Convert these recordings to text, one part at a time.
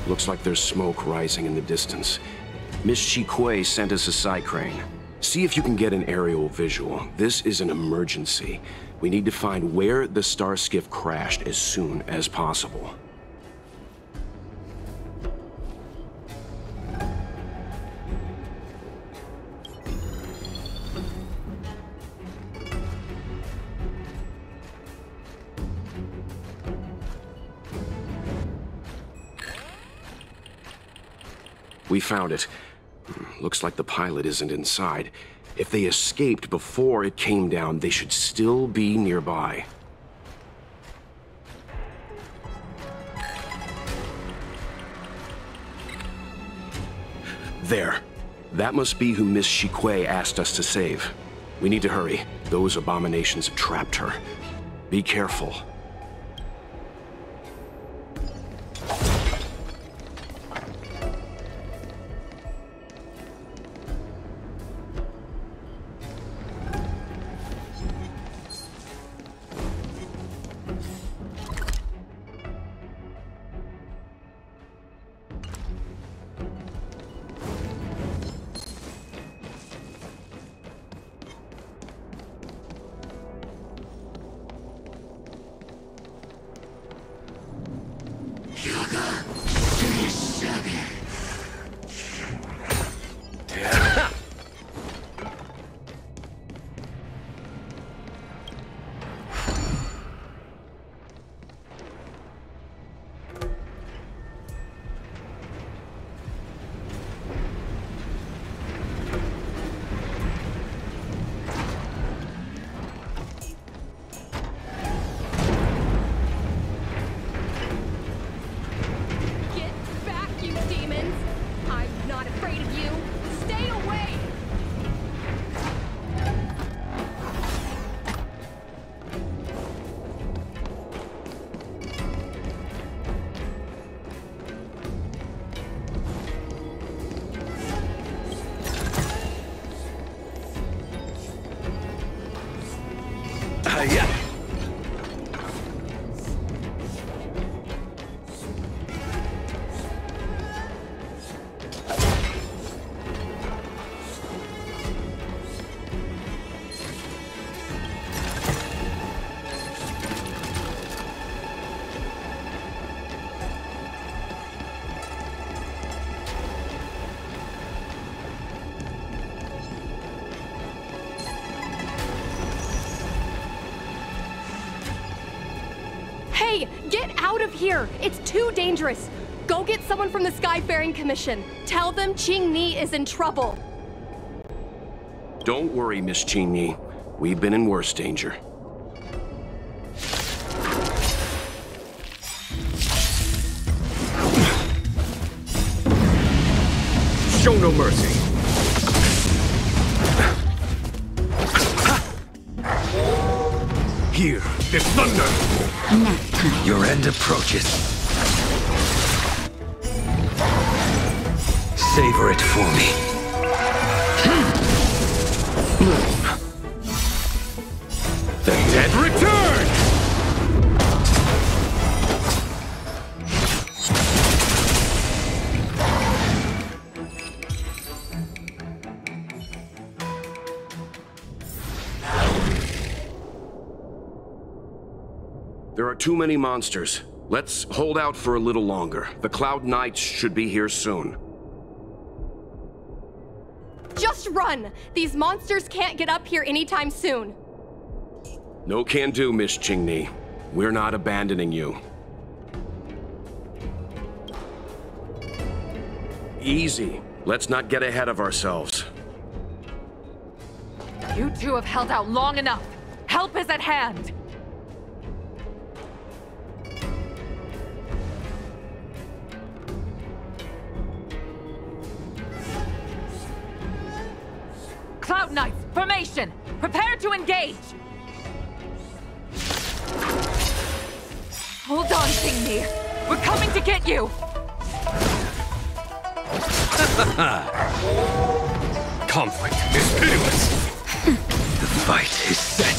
Looks like there's smoke rising in the distance. Miss Chikwe sent us a side crane. See if you can get an aerial visual. This is an emergency. We need to find where the star skiff crashed as soon as possible. We found it. Looks like the pilot isn't inside. If they escaped before it came down, they should still be nearby. There. That must be who Miss Chikwe asked us to save. We need to hurry. Those abominations have trapped her. Be careful. Hey, get out of here! It's too dangerous! Go get someone from the Skyfaring Commission. Tell them Qingni is in trouble. Don't worry, Miss Qingni. We've been in worse danger. Show no mercy. Hear the thunder! Your end approaches. Savor it for me. The dead return! There are too many monsters. Let's hold out for a little longer. The Cloud Knights should be here soon. Just run! These monsters can't get up here anytime soon. No can do, Miss Qingni. We're not abandoning you. Easy. Let's not get ahead of ourselves. You two have held out long enough. Help is at hand. Cloud Knights, formation! Prepare to engage! Hold on, Qingni. We're coming to get you! Conflict is pitiless! The fight is set.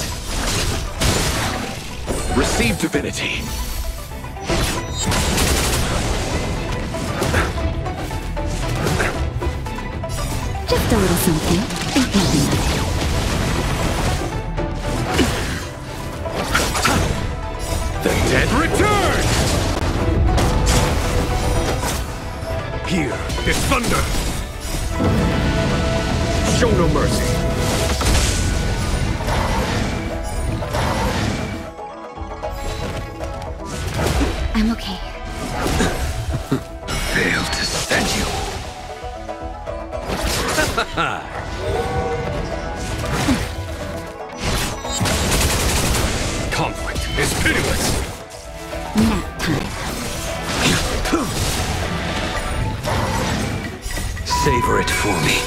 Receive divinity! Just a little something. Think nothing of it. The dead return! Here is thunder! Show no mercy! I'm okay. Failed to send you. Conflict is pitiless! Nap time. Savor it for me.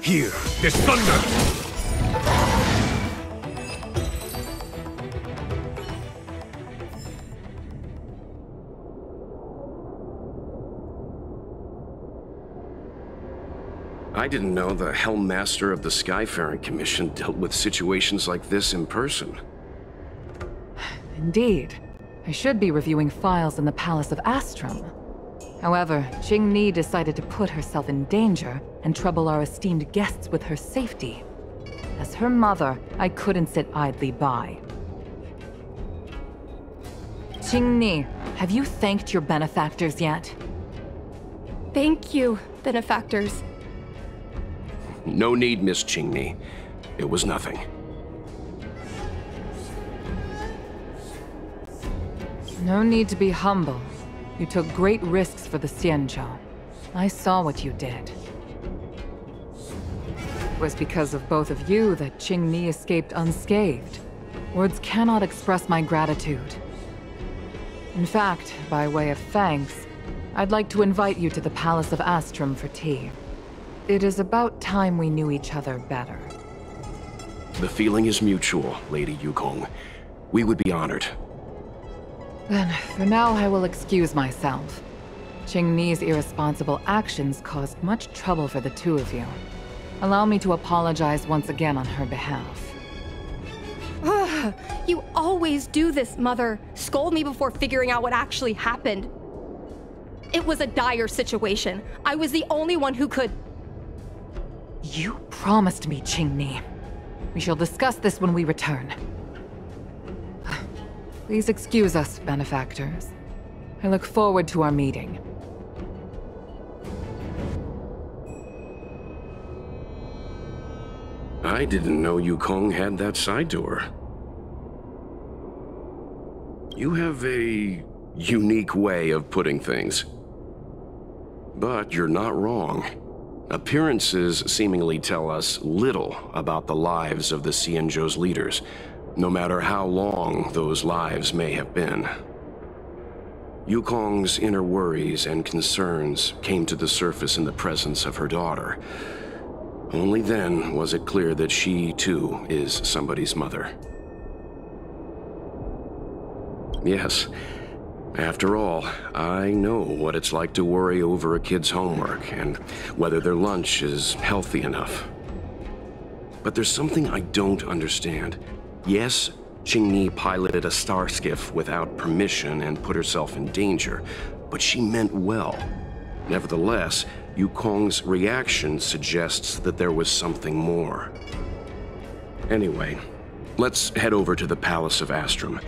Here is thunder! I didn't know the Helm Master of the Skyfaring Commission dealt with situations like this in person. Indeed. I should be reviewing files in the Palace of Astrum. However, Qingni decided to put herself in danger and trouble our esteemed guests with her safety. As her mother, I couldn't sit idly by. Qingni, have you thanked your benefactors yet? Thank you, benefactors. No need, Miss Qingni. It was nothing. No need to be humble. You took great risks for the Xianzhou. I saw what you did. It was because of both of you that Qingni escaped unscathed. Words cannot express my gratitude. In fact, by way of thanks, I'd like to invite you to the Palace of Astrum for tea. It is about time we knew each other better. The feeling is mutual, Lady Yukong. We would be honored. Then, for now, I will excuse myself. Qingni's irresponsible actions caused much trouble for the two of you. Allow me to apologize once again on her behalf. Ugh, you always do this, Mother. Scold me before figuring out what actually happened. It was a dire situation. I was the only one who could... You promised me, Qingni. We shall discuss this when we return. Please excuse us, benefactors. I look forward to our meeting. I didn't know Yukong had that side to her. You have a unique way of putting things. But you're not wrong. Appearances seemingly tell us little about the lives of the Xianzhou's leaders, no matter how long those lives may have been. Yukong's inner worries and concerns came to the surface in the presence of her daughter. Only then was it clear that she, too, is somebody's mother. Yes, after all, I know what it's like to worry over a kid's homework and whether their lunch is healthy enough. But there's something I don't understand. Yes, Qingni piloted a star skiff without permission and put herself in danger, but she meant well. Nevertheless, Yukong's reaction suggests that there was something more. Anyway, let's head over to the Palace of Astrum.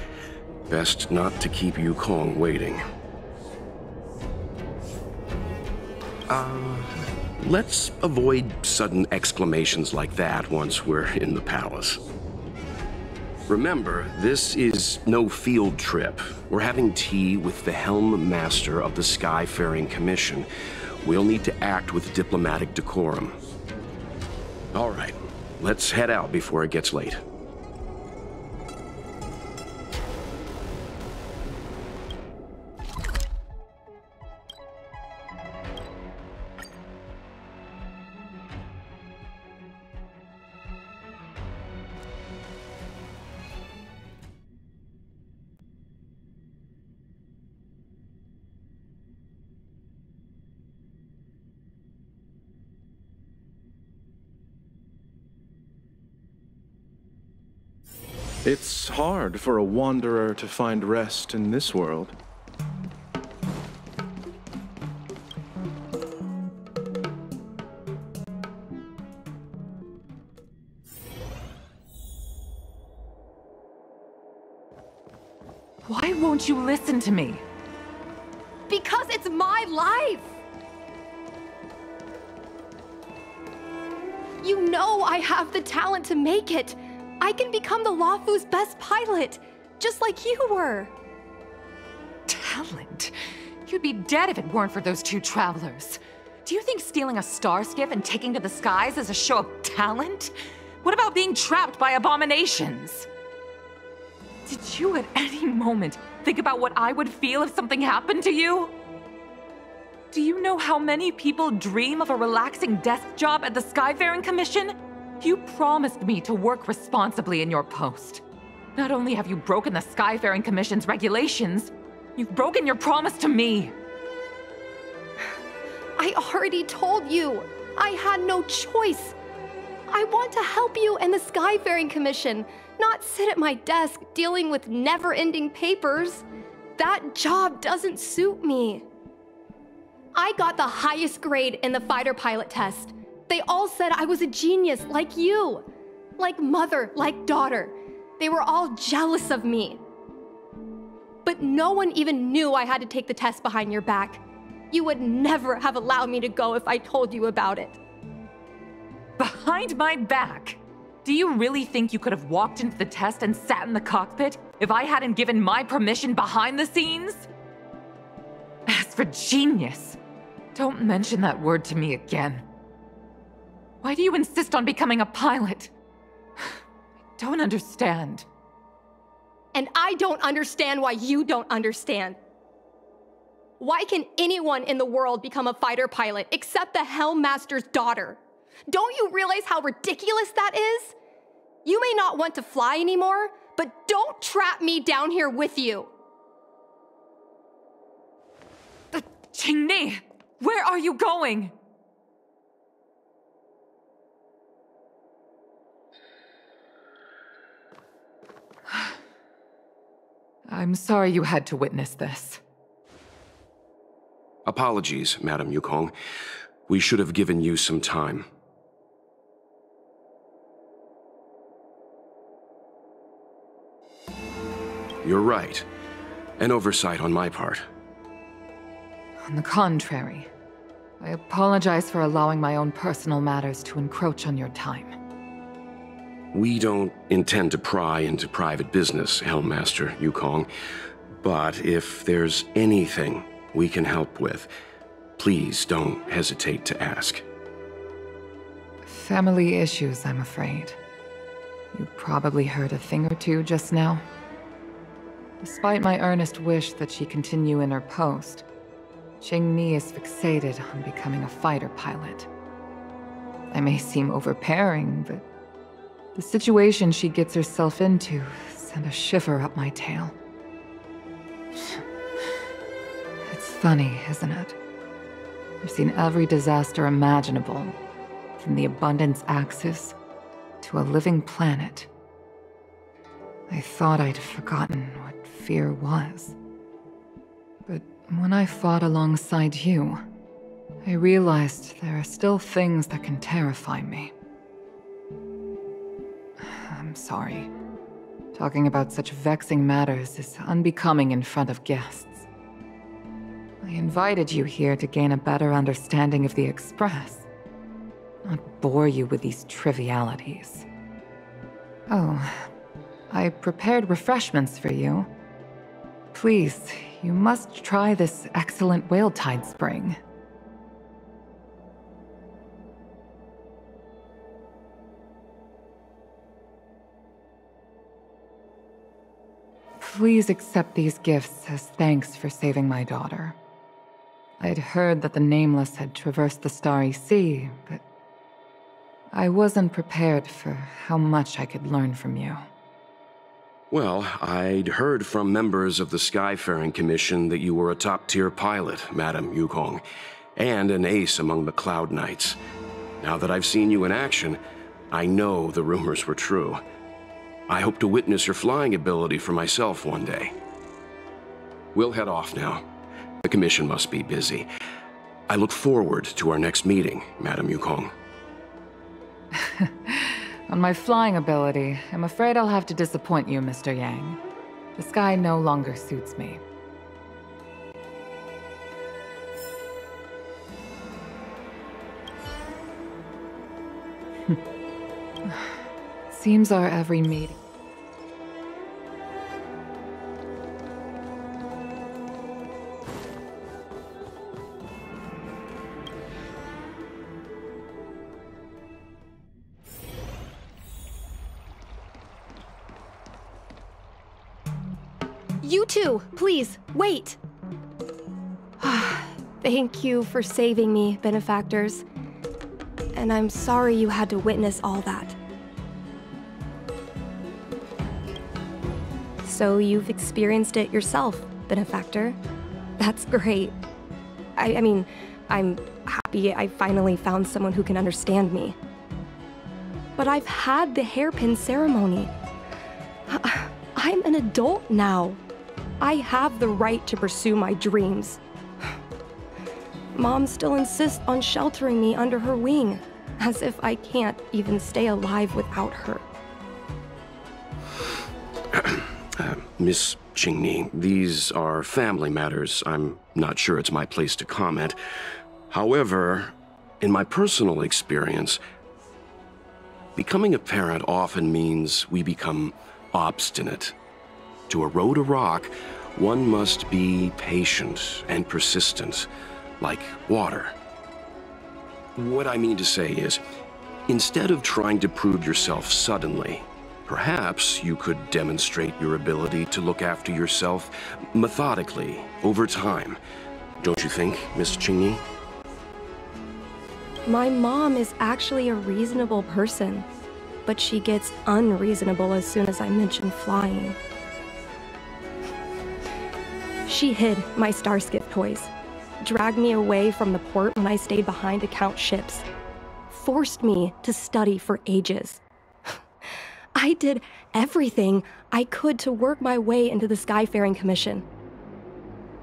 Best not to keep Yukong waiting. Let's avoid sudden exclamations like that once we're in the palace. Remember, this is no field trip. We're having tea with the Helm Master of the Skyfaring Commission. We'll need to act with diplomatic decorum. All right, let's head out before it gets late. It's hard for a wanderer to find rest in this world. Why won't you listen to me? Because it's my life! You know I have the talent to make it. I can become the Luofu's best pilot, just like you were. Talent? You'd be dead if it weren't for those two travelers. Do you think stealing a star skiff and taking to the skies is a show of talent? What about being trapped by abominations? Did you at any moment think about what I would feel if something happened to you? Do you know how many people dream of a relaxing desk job at the Skyfaring Commission? You promised me to work responsibly in your post. Not only have you broken the Skyfaring Commission's regulations, you've broken your promise to me. I already told you. I had no choice. I want to help you and the Skyfaring Commission, not sit at my desk dealing with never-ending papers. That job doesn't suit me. I got the highest grade in the fighter pilot test. They all said I was a genius like you. Like mother, like daughter. They were all jealous of me. But no one even knew I had to take the test behind your back. You would never have allowed me to go if I told you about it. Behind my back? Do you really think you could have walked into the test and sat in the cockpit if I hadn't given my permission behind the scenes? As for genius, don't mention that word to me again. Why do you insist on becoming a pilot? I don't understand. And I don't understand why you don't understand. Why can anyone in the world become a fighter pilot except the Helmmaster's daughter? Don't you realize how ridiculous that is? You may not want to fly anymore, but don't trap me down here with you. Qingni, where are you going? I'm sorry you had to witness this. Apologies, Madam Yukong. We should have given you some time. You're right. An oversight on my part. On the contrary, I apologize for allowing my own personal matters to encroach on your time. We don't intend to pry into private business, Helmmaster Yukong. But if there's anything we can help with, please don't hesitate to ask. Family issues, I'm afraid. You probably heard a thing or two just now. Despite my earnest wish that she continue in her post, Qingni is fixated on becoming a fighter pilot. I may seem overbearing, but the situation she gets herself into sent a shiver up my tail. It's funny, isn't it? I've seen every disaster imaginable, from the abundance axis to a living planet. I thought I'd forgotten what fear was. But when I fought alongside you, I realized there are still things that can terrify me. I'm sorry. Talking about such vexing matters is unbecoming in front of guests. I invited you here to gain a better understanding of the Express, not bore you with these trivialities. Oh, I prepared refreshments for you. Please, you must try this excellent whale tide spring. Please accept these gifts as thanks for saving my daughter. I'd heard that the Nameless had traversed the Starry Sea, but I wasn't prepared for how much I could learn from you. Well, I'd heard from members of the Skyfaring Commission that you were a top-tier pilot, Madam Yukong, and an ace among the Cloud Knights. Now that I've seen you in action, I know the rumors were true. I hope to witness your flying ability for myself one day. We'll head off now. The Commission must be busy. I look forward to our next meeting, Madam Yukong. On my flying ability, I'm afraid I'll have to disappoint you, Mr. Yang. The sky no longer suits me. Seems our every meeting. You two, please, wait! Thank you for saving me, benefactors. And I'm sorry you had to witness all that. So you've experienced it yourself, benefactor. That's great. I mean, I'm happy I finally found someone who can understand me. But I've had the hairpin ceremony. I'm an adult now. I have the right to pursue my dreams. Mom still insists on sheltering me under her wing, as if I can't even stay alive without her. Miss Qingni, these are family matters. I'm not sure it's my place to comment. However, in my personal experience, becoming a parent often means we become obstinate. To erode a rock, one must be patient and persistent, like water. What I mean to say is, instead of trying to prove yourself suddenly, perhaps you could demonstrate your ability to look after yourself methodically, over time. Don't you think, Miss Qingyi? My mom is actually a reasonable person, but she gets unreasonable as soon as I mention flying. She hid my Starskiff toys, dragged me away from the port when I stayed behind to count ships, forced me to study for ages. I did everything I could to work my way into the Skyfaring Commission.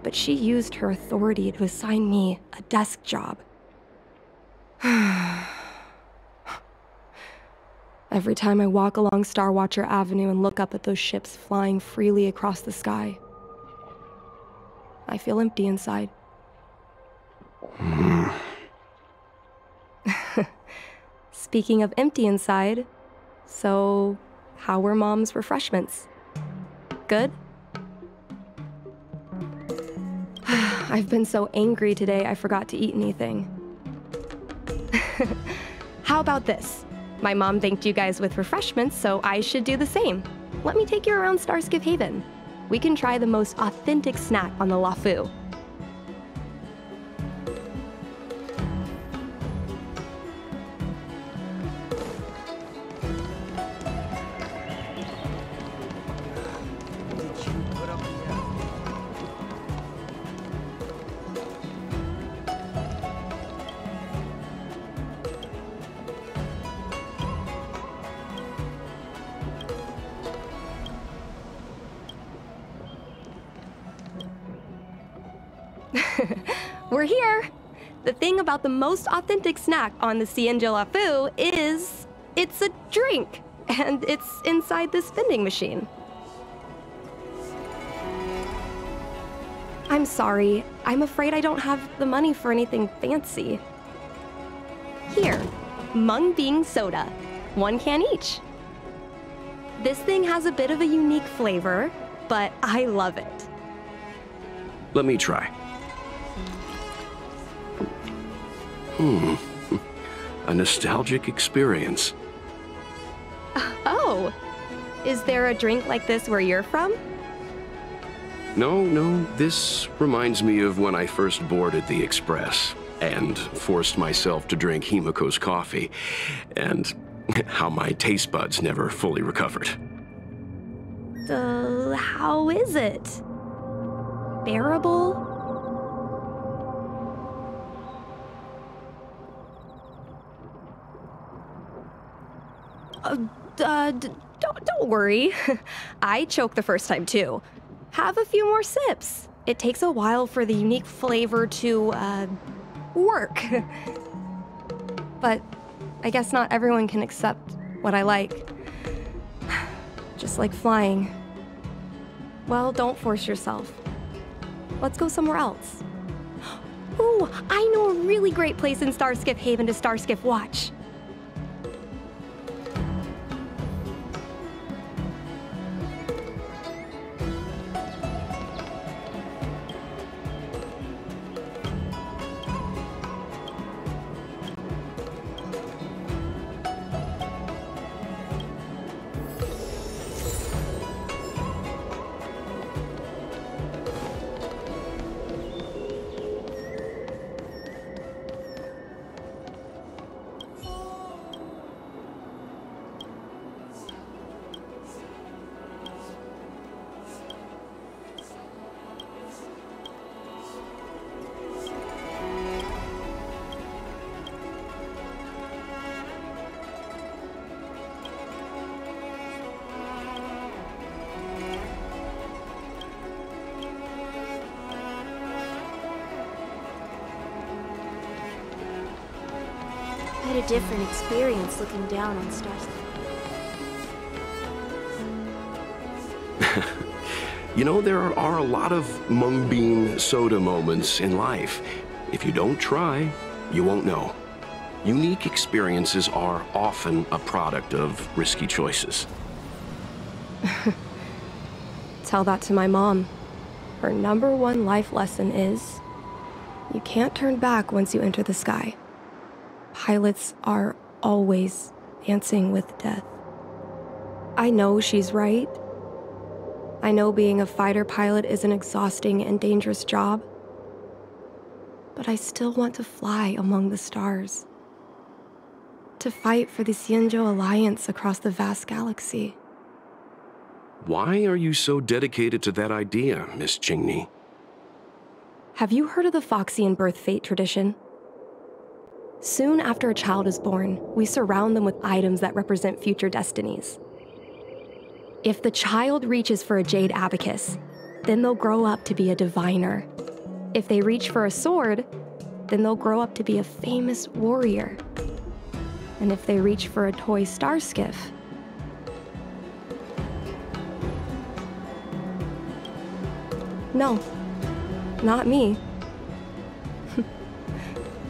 But she used her authority to assign me a desk job. Every time I walk along Star Watcher Avenue and look up at those ships flying freely across the sky, I feel empty inside. Speaking of empty inside, so how were Mom's refreshments? Good? I've been so angry today I forgot to eat anything. How about this? My mom thanked you guys with refreshments, so I should do the same. Let me take you around Starskiff Haven. We can try the most authentic snack on the Lafu. We're here! The thing about the most authentic snack on the CNJ Lafu is it's a drink, and it's inside this vending machine. I'm sorry, I'm afraid I don't have the money for anything fancy. Here, mung bean soda, 1 can each. This thing has a bit of a unique flavor, but I love it. Let me try. A nostalgic experience. Oh, is there a drink like this where you're from? No, this reminds me of when I first boarded the Express and forced myself to drink Himiko's coffee, and how my taste buds never fully recovered. How is it? Bearable? Don't worry. I choked the first time too. Have a few more sips. It takes a while for the unique flavor to, work. But I guess not everyone can accept what I like. Just like flying. Well, don't force yourself. Let's go somewhere else. Ooh, I know a really great place in Starskiff Haven to Starskiff watch. I had a different experience looking down on stars. You know, there are a lot of mung bean soda moments in life. If you don't try, you won't know. Unique experiences are often a product of risky choices. Tell that to my mom. Her #1 life lesson is, you can't turn back once you enter the sky. Pilots are always dancing with death. I know she's right. I know being a fighter pilot is an exhausting and dangerous job. But I still want to fly among the stars. To fight for the Xianzhou Alliance across the vast galaxy. Why are you so dedicated to that idea, Miss Qingni? Have you heard of the Foxian birth fate tradition? Soon after a child is born, we surround them with items that represent future destinies. If the child reaches for a jade abacus, then they'll grow up to be a diviner. If they reach for a sword, then they'll grow up to be a famous warrior. And if they reach for a toy star skiff, no, not me.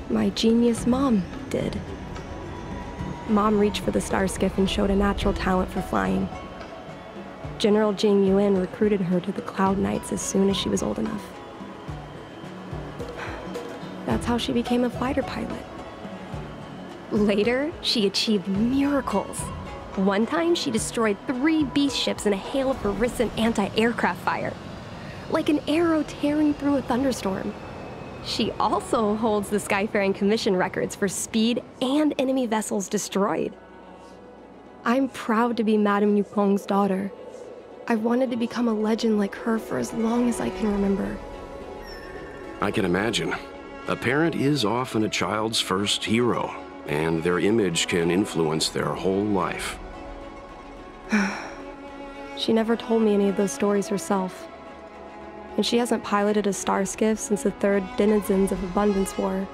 My genius mom did. Mom reached for the star skiff and showed a natural talent for flying. General Jing Yuan recruited her to the Cloud Knights as soon as she was old enough. That's how she became a fighter pilot. Later, she achieved miracles. One time, she destroyed 3 beast ships in a hail of Harrison anti-aircraft fire. Like an arrow tearing through a thunderstorm. She also holds the Skyfaring Commission records for speed and enemy vessels destroyed. I'm proud to be Madame Yukong's daughter. I've wanted to become a legend like her for as long as I can remember. I can imagine. A parent is often a child's first hero, and their image can influence their whole life. She never told me any of those stories herself. And she hasn't piloted a star skiff since the 3rd Denizens of Abundance War.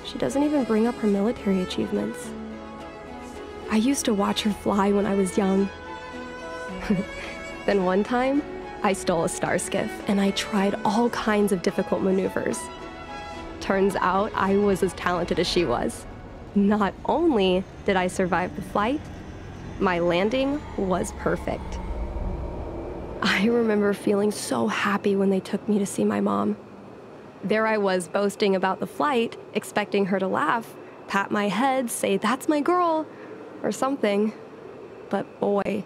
She doesn't even bring up her military achievements. I used to watch her fly when I was young. Then one time, I stole a star skiff and I tried all kinds of difficult maneuvers. Turns out I was as talented as she was. Not only did I survive the flight, my landing was perfect. I remember feeling so happy when they took me to see my mom. There I was boasting about the flight, expecting her to laugh, pat my head, say, "That's my girl," or something. But boy,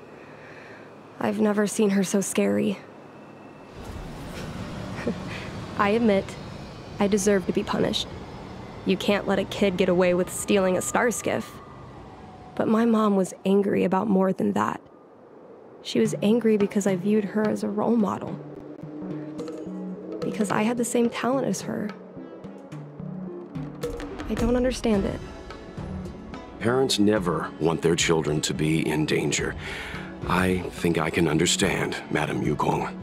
I've never seen her so scary. I admit, I deserve to be punished. You can't let a kid get away with stealing a star skiff. But my mom was angry about more than that. She was angry because I viewed her as a role model. Because I had the same talent as her. I don't understand it. Parents never want their children to be in danger. I think I can understand, Madame Yukong.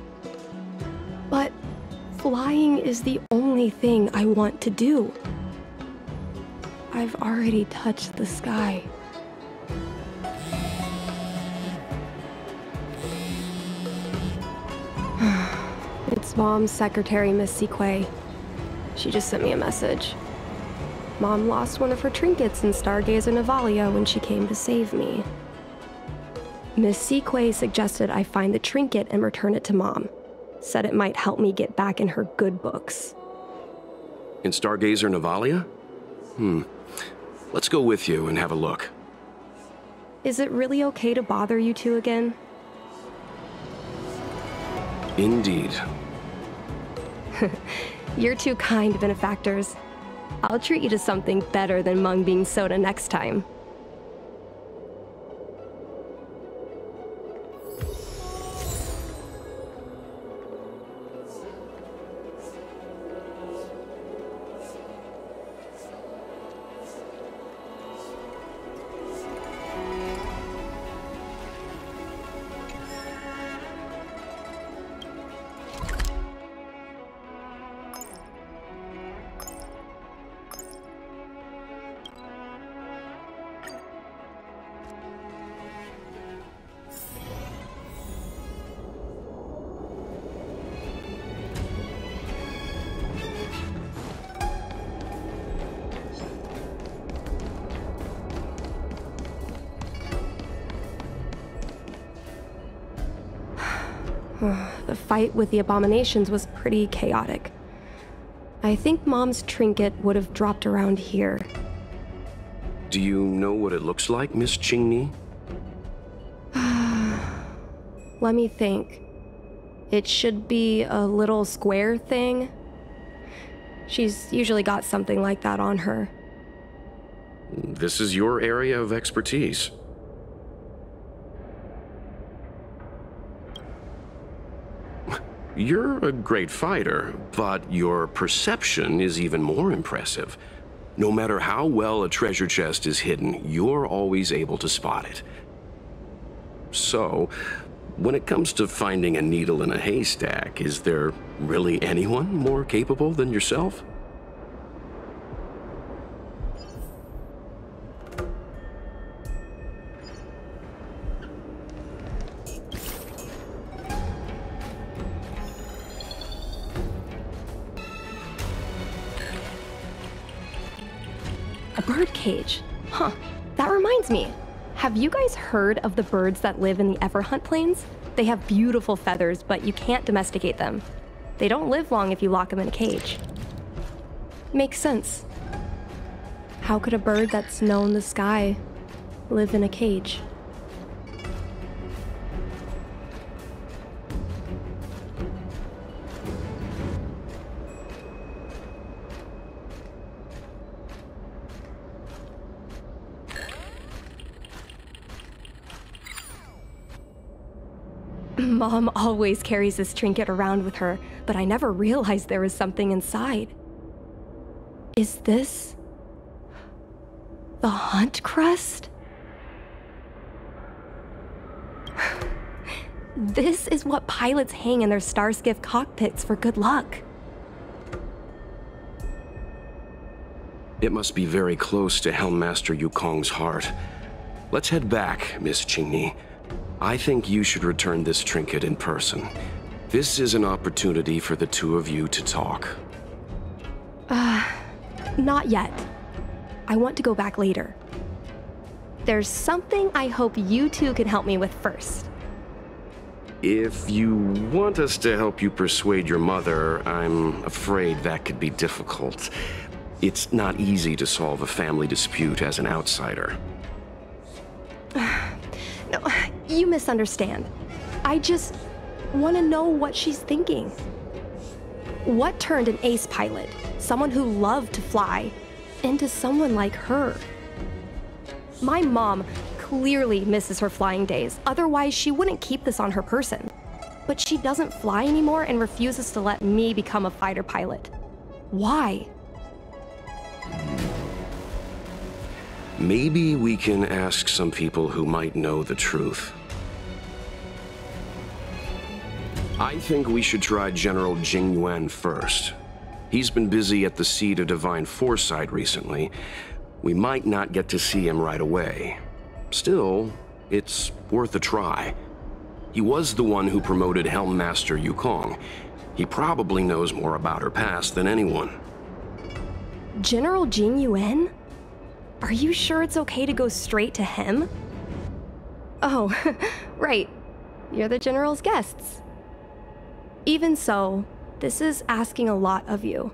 But flying is the only thing I want to do. I've already touched the sky. Mom's secretary, Miss Sequay. She just sent me a message. Mom lost one of her trinkets in Stargazer Navalia when she came to save me. Miss Sequay suggested I find the trinket and return it to Mom. Said it might help me get back in her good books. In Stargazer Navalia? Let's go with you and have a look. Is it really okay to bother you two again? Indeed. You're two kind benefactors. I'll treat you to something better than mung bean soda next time. The fight with the abominations was pretty chaotic. I think Mom's trinket would have dropped around here. Do you know what it looks like, Miss Qingni? Let me think. It should be a little square thing. She's usually got something like that on her. This is your area of expertise. You're a great fighter, but your perception is even more impressive. No matter how well a treasure chest is hidden, you're always able to spot it. So, when it comes to finding a needle in a haystack, is there really anyone more capable than yourself? A bird cage. Huh. That reminds me. Have you guys heard of the birds that live in the Everhunt Plains? They have beautiful feathers, but you can't domesticate them. They don't live long if you lock them in a cage. Makes sense. How could a bird that's known the sky live in a cage? Mom always carries this trinket around with her, but I never realized there was something inside. Is this the Hunt Crest? This is what pilots hang in their starskiff cockpits for good luck. It must be very close to Helmmaster Yukong's heart. Let's head back, Miss Qingni. I think you should return this trinket in person. This is an opportunity for the two of you to talk. Not yet. I want to go back later. There's something I hope you two can help me with first. If you want us to help you persuade your mother, I'm afraid that could be difficult. It's not easy to solve a family dispute as an outsider. No, you misunderstand. I just want to know what she's thinking. What turned an ace pilot, someone who loved to fly, into someone like her? My mom clearly misses her flying days, otherwise she wouldn't keep this on her person. But she doesn't fly anymore and refuses to let me become a fighter pilot. Why? Maybe we can ask some people who might know the truth. I think we should try General Jing Yuan first. He's been busy at the Seat of Divine Foresight recently. We might not get to see him right away. Still, it's worth a try. He was the one who promoted Helmmaster Yukong. He probably knows more about her past than anyone. General Jing Yuan? Are you sure it's okay to go straight to him? Oh, right. You're the General's guests. Even so, this is asking a lot of you.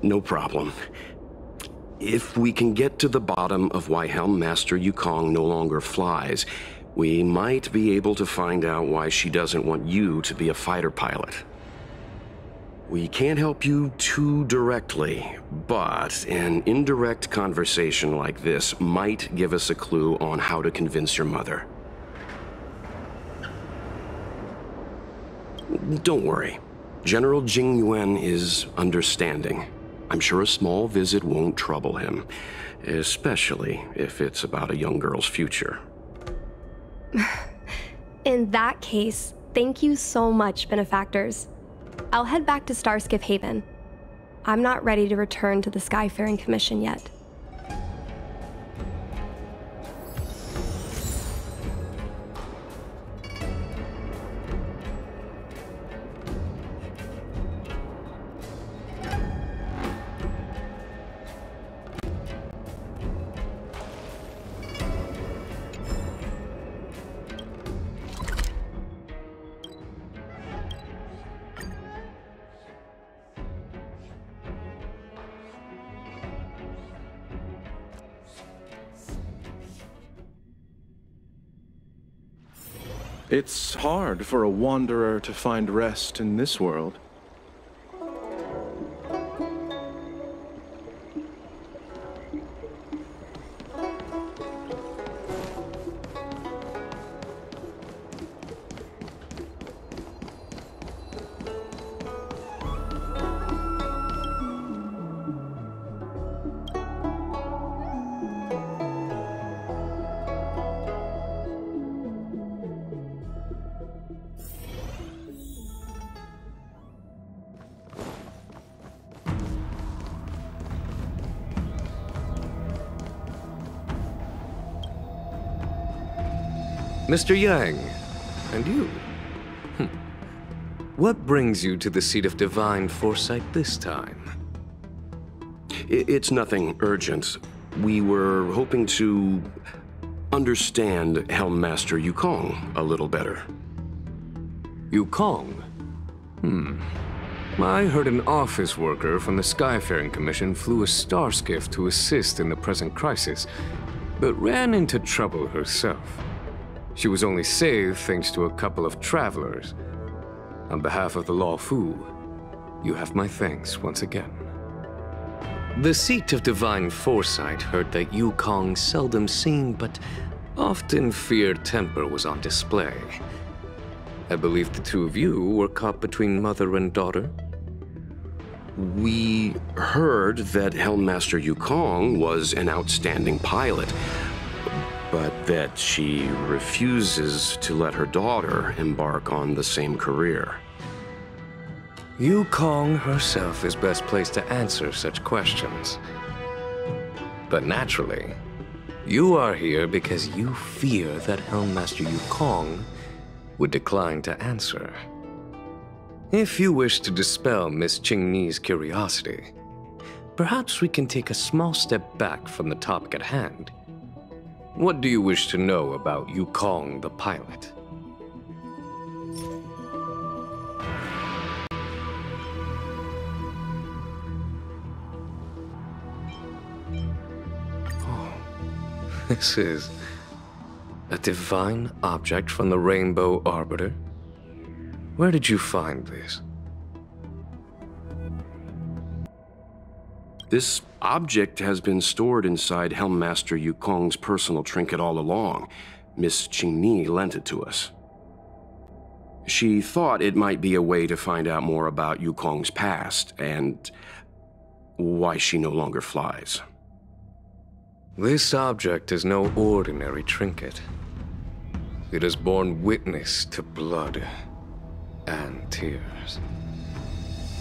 No problem. If we can get to the bottom of why Helm Master Yukong no longer flies, we might be able to find out why she doesn't want you to be a fighter pilot. We can't help you too directly, but an indirect conversation like this might give us a clue on how to convince your mother. Don't worry. General Jing Yuan is understanding. I'm sure a small visit won't trouble him, especially if it's about a young girl's future. In that case, thank you so much, benefactors. I'll head back to Starskiff Haven. I'm not ready to return to the Skyfaring Commission yet. It's hard for a wanderer to find rest in this world. Mr. Yang, and you? What brings you to the seat of divine foresight this time? It's nothing urgent. We were hoping to understand Helm Master Yukong a little better. Yukong? I heard an office worker from the Skyfaring Commission flew a star skiff to assist in the present crisis, but ran into trouble herself. She was only saved thanks to a couple of travelers. On behalf of the Law Fu, you have my thanks once again. The seat of divine foresight heard that Yukong's seldom seen but often feared temper was on display. I believe the two of you were caught between mother and daughter. We heard that Helm Master Yukong was an outstanding pilot, but that she refuses to let her daughter embark on the same career. Yukong herself is best placed to answer such questions. But naturally, you are here because you fear that Helm Master Yukong would decline to answer. If you wish to dispel Miss Qingni's curiosity, perhaps we can take a small step back from the topic at hand. What do you wish to know about Yukong the pilot? Oh, this is a divine object from the Rainbow Arbiter? Where did you find this? This object has been stored inside Helm Master Yukong's personal trinket all along. Miss Qingni lent it to us. She thought it might be a way to find out more about Yukong's past and why she no longer flies. This object is no ordinary trinket. It has borne witness to blood and tears.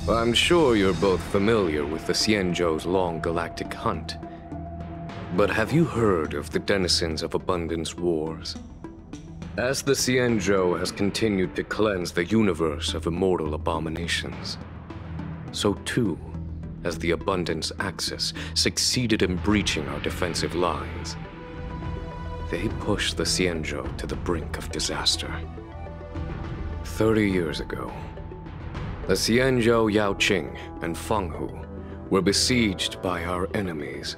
I'm sure you're both familiar with the Xianzhou's long galactic hunt. But have you heard of the denizens of Abundance Wars? As the Xianzhou has continued to cleanse the universe of immortal abominations, so too has the Abundance Axis succeeded in breaching our defensive lines. They pushed the Xianzhou to the brink of disaster. 30 years ago, the Xianzhou Yaoqing and Fenghu were besieged by our enemies.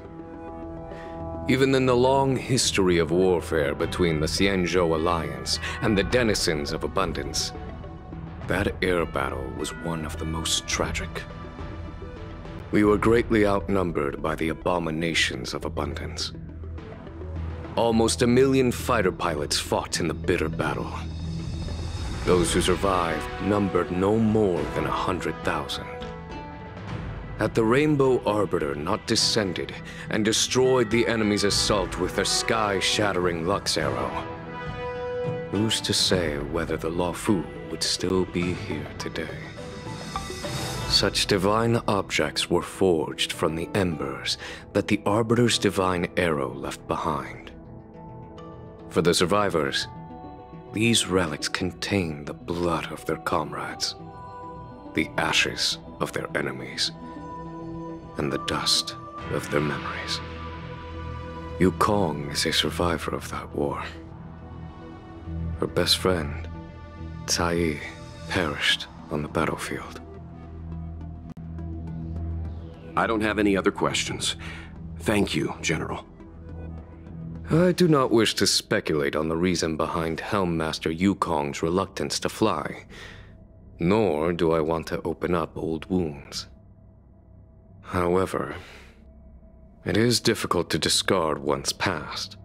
Even in the long history of warfare between the Xianzhou Alliance and the denizens of Abundance, that air battle was one of the most tragic. We were greatly outnumbered by the abominations of Abundance. Almost 1 million fighter pilots fought in the bitter battle. Those who survived numbered no more than 100,000. Had the Rainbow Arbiter not descended and destroyed the enemy's assault with their sky-shattering Lux Arrow, who's to say whether the Luofu would still be here today? Such divine objects were forged from the embers that the Arbiter's divine arrow left behind. For the survivors, these relics contain the blood of their comrades, the ashes of their enemies, and the dust of their memories. Yukong is a survivor of that war. Her best friend, Cai, perished on the battlefield. I don't have any other questions. Thank you, General. I do not wish to speculate on the reason behind Helmmaster Yukong's reluctance to fly, nor do I want to open up old wounds. However, it is difficult to discard one's past.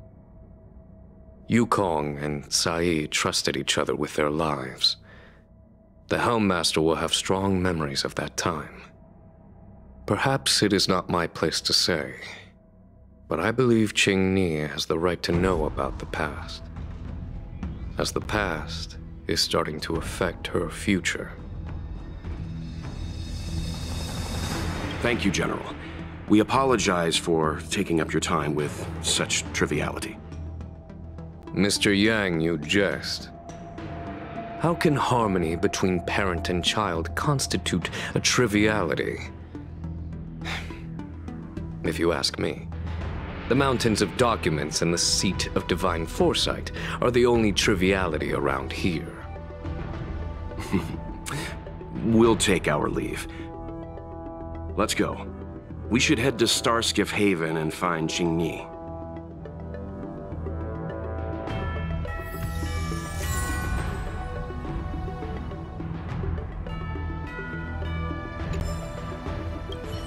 Yukong and Cai trusted each other with their lives. The Helmmaster will have strong memories of that time. Perhaps it is not my place to say, but I believe Qingni has the right to know about the past, as the past is starting to affect her future. Thank you, General. We apologize for taking up your time with such triviality. Mr. Yang, you jest. How can harmony between parent and child constitute a triviality? If you ask me, the mountains of documents and the seat of divine foresight are the only triviality around here. We'll take our leave. Let's go. We should head to Starskiff Haven and find Qingni.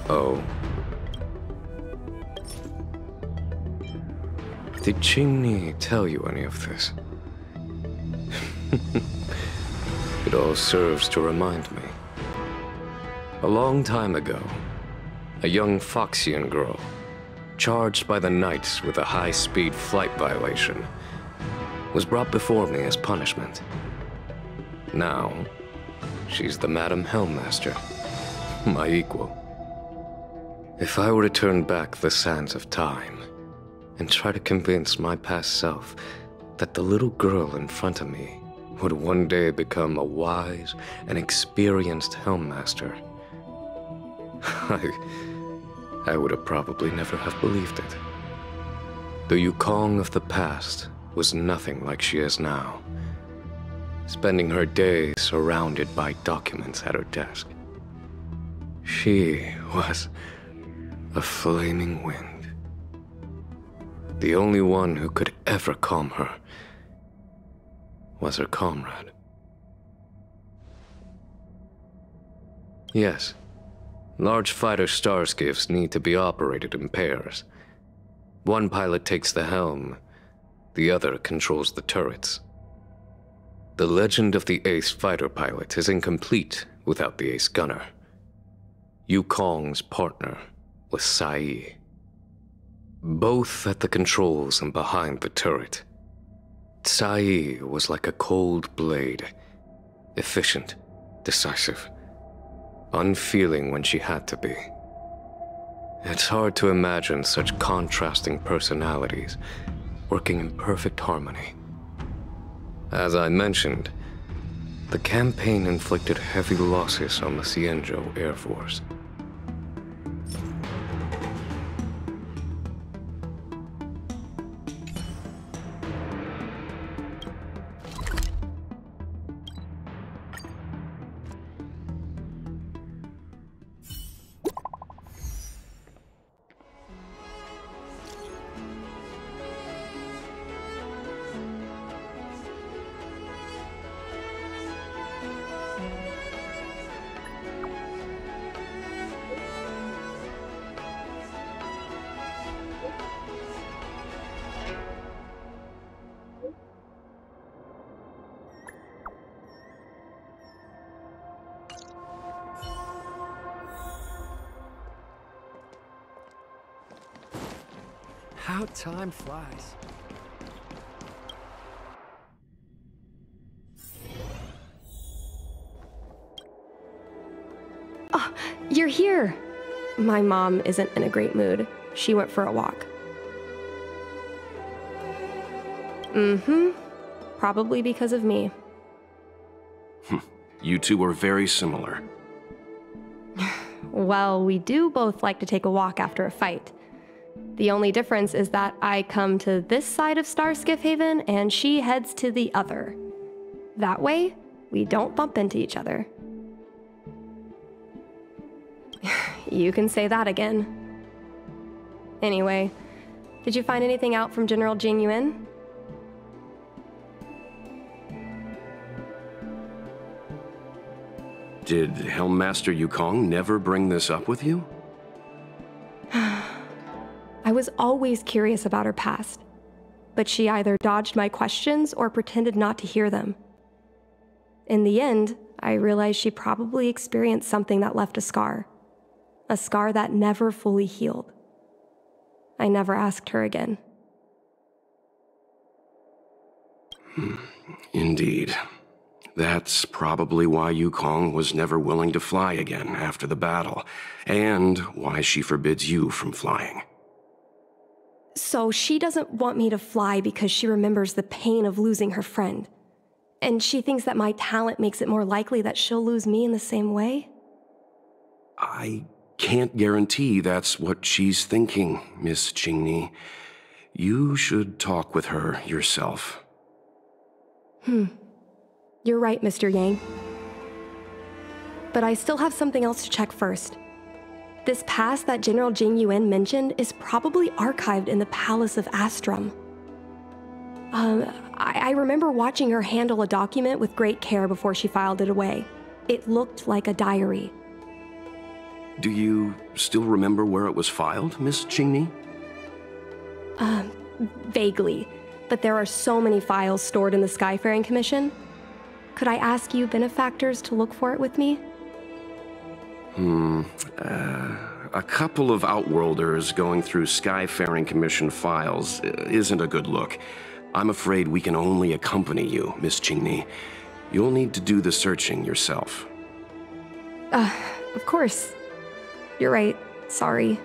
Oh. Did Qingni tell you any of this? It all serves to remind me. A long time ago, a young Foxian girl, charged by the Knights with a high-speed flight violation, was brought before me as punishment. Now, she's the Madam Helmmaster, my equal. If I were to turn back the sands of time and try to convince my past self that the little girl in front of me would one day become a wise and experienced Helmmaster, I would have probably never have believed it. The Yukong of the past was nothing like she is now, spending her days surrounded by documents at her desk. She was a flaming wind. The only one who could ever calm her was her comrade. Yes, large fighter starskiffs need to be operated in pairs. One pilot takes the helm, the other controls the turrets. The legend of the ace fighter pilot is incomplete without the ace gunner. Yukong's partner was Cai. Both at the controls and behind the turret. Cai was like a cold blade, efficient, decisive, unfeeling when she had to be. It's hard to imagine such contrasting personalities working in perfect harmony. As I mentioned, the campaign inflicted heavy losses on the Cienjo Air Force. How time flies. Oh, you're here. My mom isn't in a great mood. She went for a walk. Probably because of me. You two are very similar. Well, we do both like to take a walk after a fight. The only difference is that I come to this side of Starskiff Haven and she heads to the other. That way, we don't bump into each other. You can say that again. Anyway, did you find anything out from General Jing Yuan? Did Helmmaster Yukong never bring this up with you? I was always curious about her past, but she either dodged my questions or pretended not to hear them. In the end, I realized she probably experienced something that left a scar that never fully healed. I never asked her again. Indeed. That's probably why Yukong was never willing to fly again after the battle, and why she forbids you from flying. So she doesn't want me to fly because she remembers the pain of losing her friend. And she thinks that my talent makes it more likely that she'll lose me in the same way? I can't guarantee that's what she's thinking, Miss Qingni. You should talk with her yourself. You're right, Mr. Yang. But I still have something else to check first. This pass that General Jing Yuan mentioned is probably archived in the Palace of Astrum. I remember watching her handle a document with great care before she filed it away. It looked like a diary. Do you still remember where it was filed, Miss Qingni? Vaguely, but there are so many files stored in the Skyfaring Commission. Could I ask you benefactors to look for it with me? A couple of Outworlders going through Skyfaring Commission files isn't a good look. I'm afraid we can only accompany you, Miss Qingni. You'll need to do the searching yourself. Of course. You're right. Sorry.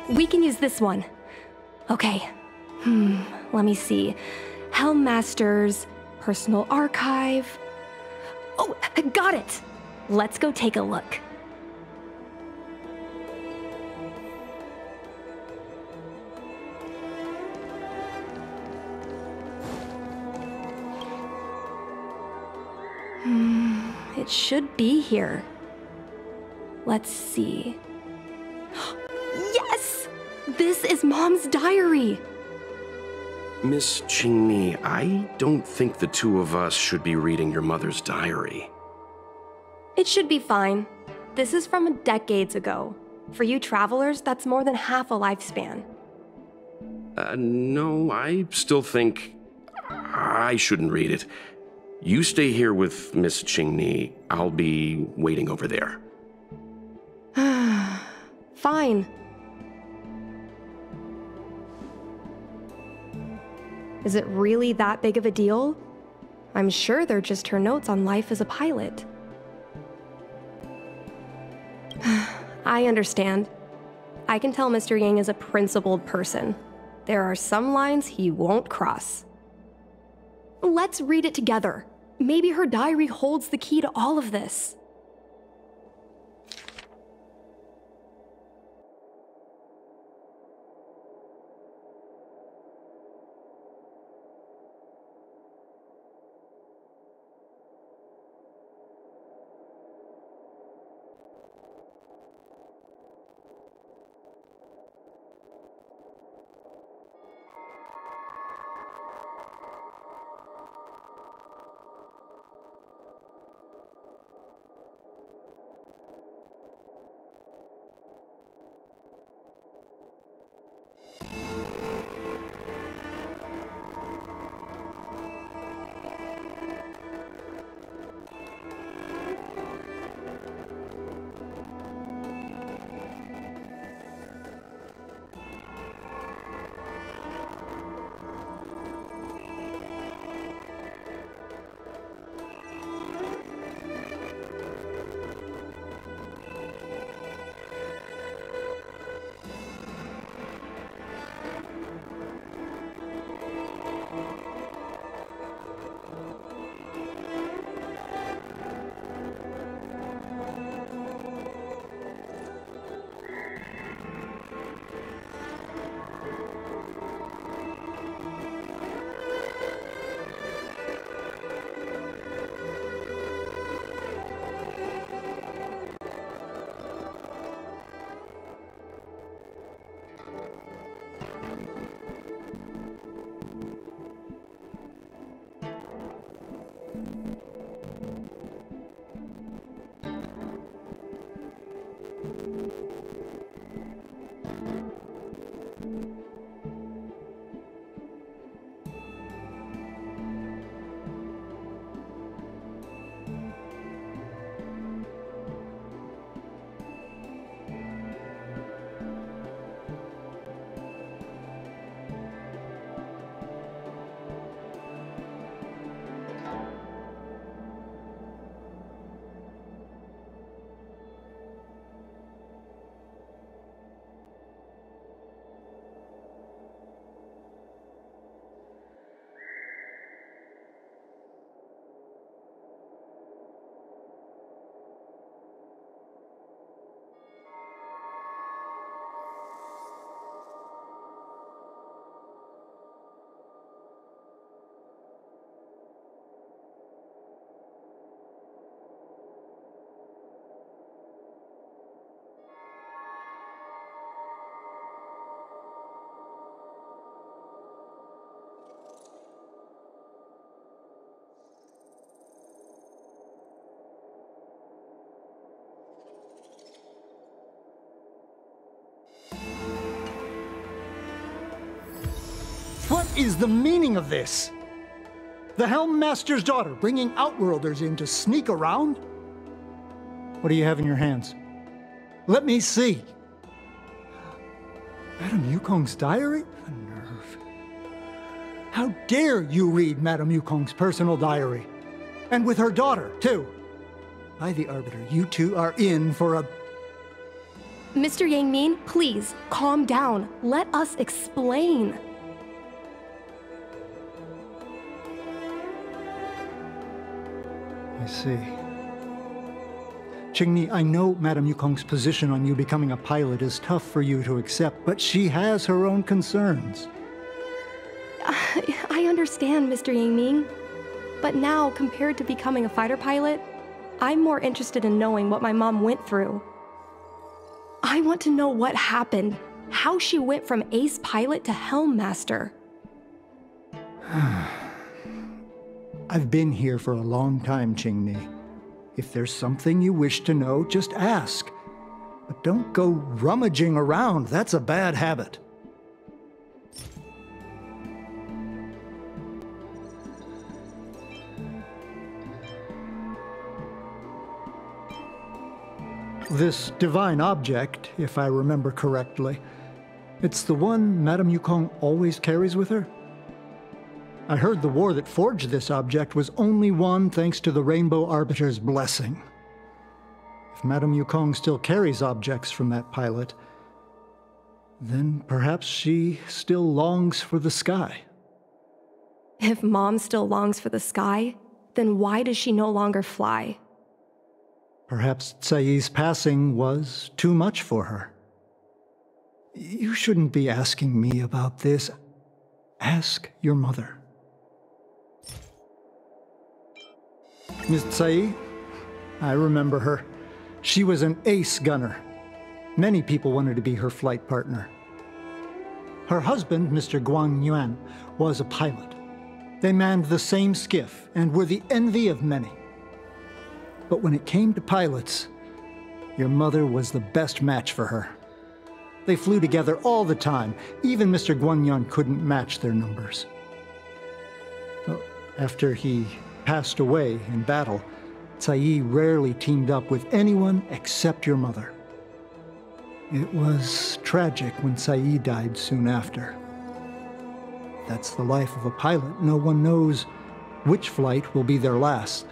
We can use this one. Okay. Let me see. Helmmaster's personal archive. Oh, got it! Let's go take a look. It should be here. Let's see. Yes! This is Mom's diary! Miss Qingni, I don't think the two of us should be reading your mother's diary. It should be fine. This is from decades ago. For you travelers, that's more than half a lifespan. No, I still think I shouldn't read it. You stay here with Miss Qingni. I'll be waiting over there. Fine. Is it really that big of a deal? I'm sure they're just her notes on life as a pilot. I understand. I can tell Mr. Yang is a principled person. There are some lines he won't cross. Let's read it together. Maybe her diary holds the key to all of this. What is the meaning of this? The Helm Master's daughter bringing Outworlders in to sneak around? What do you have in your hands? Let me see. Madame Yukong's diary? The nerve. How dare you read Madame Yukong's personal diary? And with her daughter, too. By the Arbiter, you two are in for a... Mr. Yang Min, please, calm down. Let us explain. I see. Qingni, I know Madame Yukong's position on you becoming a pilot is tough for you to accept, but she has her own concerns. I understand, Mr. Yang Ming. But now, compared to becoming a fighter pilot, I'm more interested in knowing what my mom went through. I want to know what happened, how she went from ace pilot to Helm Master. I've been here for a long time, Qingni. If there's something you wish to know, just ask. But don't go rummaging around. That's a bad habit. This divine object, if I remember correctly, it's the one Madame Yukong always carries with her? I heard the war that forged this object was only won thanks to the Rainbow Arbiter's blessing. If Madame Yukong still carries objects from that pilot, then perhaps she still longs for the sky. If Mom still longs for the sky, then why does she no longer fly? Perhaps Tsai's passing was too much for her. You shouldn't be asking me about this. Ask your mother. Miss Tsai, I remember her. She was an ace gunner. Many people wanted to be her flight partner. Her husband, Mr. Guang Yuan, was a pilot. They manned the same skiff and were the envy of many. But when it came to pilots, your mother was the best match for her. They flew together all the time. Even Mr. Guanyan couldn't match their numbers. Well, after he passed away in battle, Tsai rarely teamed up with anyone except your mother. It was tragic when Tsai died soon after. That's the life of a pilot. No one knows which flight will be their last.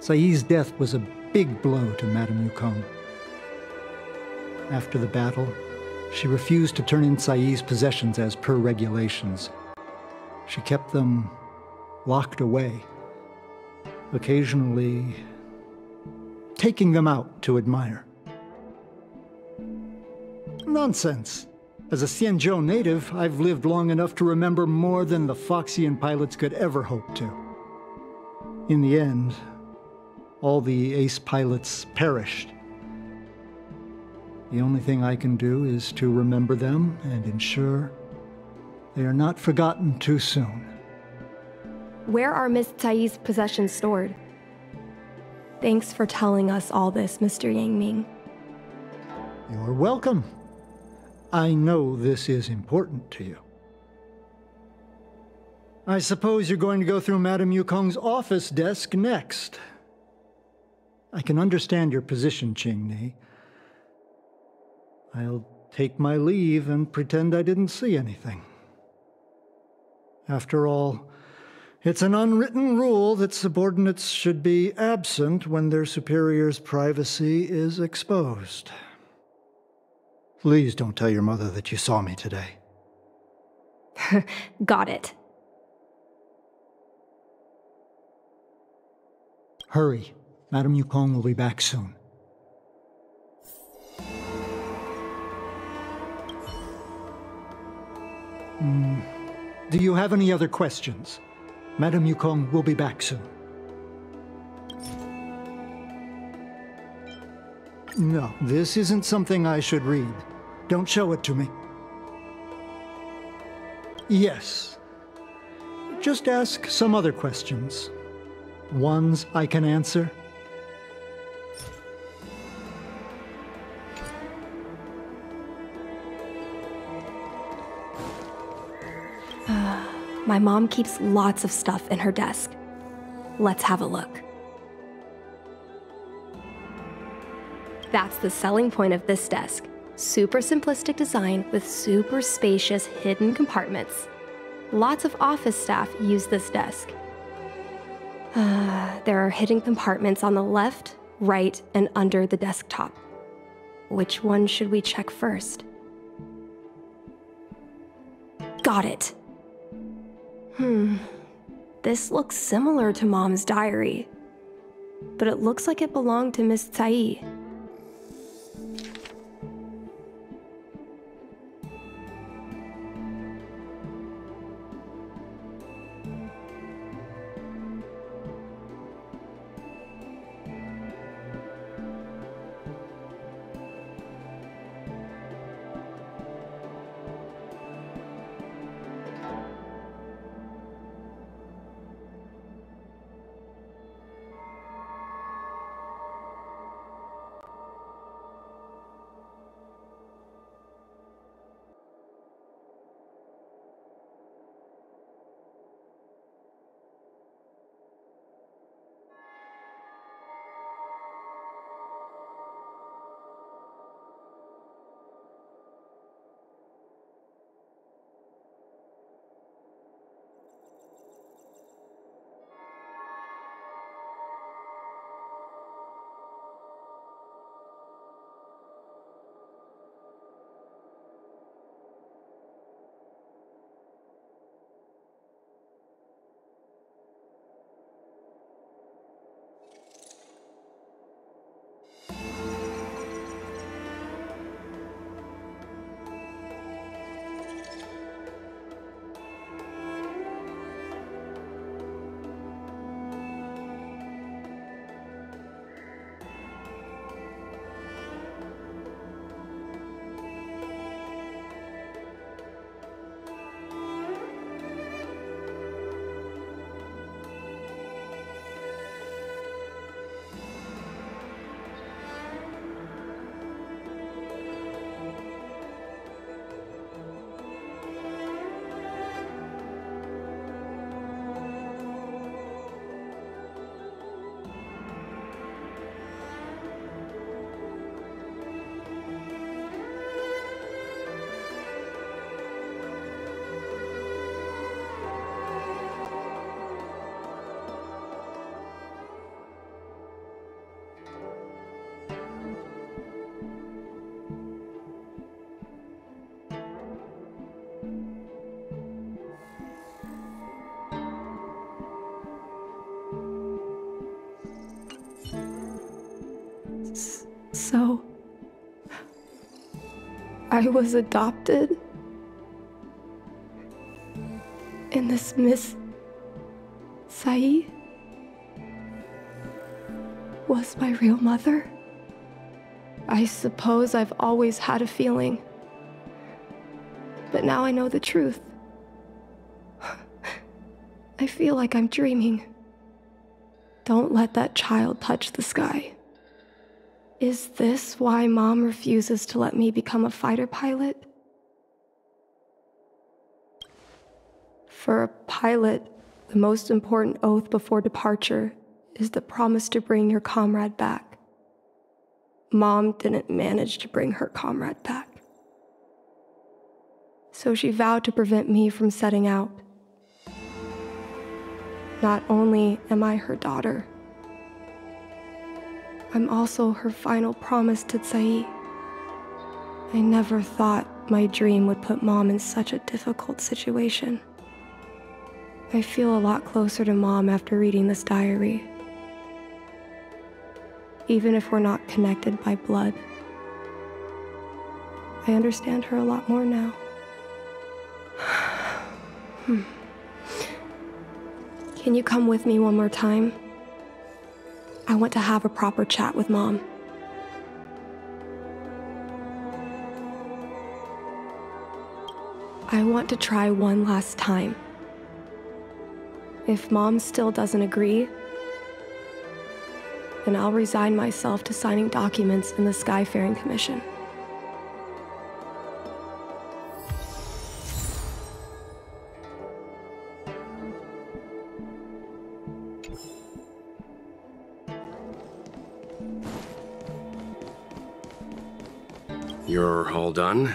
Tsai's death was a big blow to Madame Yukong. After the battle, she refused to turn in Tsai's possessions as per regulations. She kept them locked away, occasionally taking them out to admire. Nonsense. As a Xianzhou native, I've lived long enough to remember more than the Foxian pilots could ever hope to. In the end, all the ace pilots perished. The only thing I can do is to remember them and ensure they are not forgotten too soon. Where are Miss Tsai's possessions stored? Thanks for telling us all this, Mr. Yang Ming. You're welcome. I know this is important to you. I suppose you're going to go through Madame Yukong's office desk next. I can understand your position, Qingni. I'll take my leave and pretend I didn't see anything. After all, it's an unwritten rule that subordinates should be absent when their superior's privacy is exposed. Please don't tell your mother that you saw me today. Got it. Hurry. Madame Yukong will be back soon. Do you have any other questions? Madame Yukong will be back soon. No, this isn't something I should read. Don't show it to me. Yes. Just ask some other questions. Ones I can answer. My mom keeps lots of stuff in her desk. Let's have a look. That's the selling point of this desk. Super simplistic design with super spacious hidden compartments. Lots of office staff use this desk. There are hidden compartments on the left, right, and under the desktop. Which one should we check first? Got it. This looks similar to Mom's diary, but it looks like it belonged to Miss Tsai. So... I was adopted? And this Miss... Sae... was my real mother? I suppose I've always had a feeling. But now I know the truth. I feel like I'm dreaming. Don't let that child touch the sky. Is this why Mom refuses to let me become a fighter pilot? For a pilot, the most important oath before departure is the promise to bring your comrade back. Mom didn't manage to bring her comrade back. So she vowed to prevent me from setting out. Not only am I her daughter, I'm also her final promise to Sae. I never thought my dream would put Mom in such a difficult situation. I feel a lot closer to Mom after reading this diary. Even if we're not connected by blood, I understand her a lot more now. Can you come with me one more time? I want to have a proper chat with Mom. I want to try one last time. If Mom still doesn't agree, then I'll resign myself to signing documents in the Skyfaring Commission. You're all done?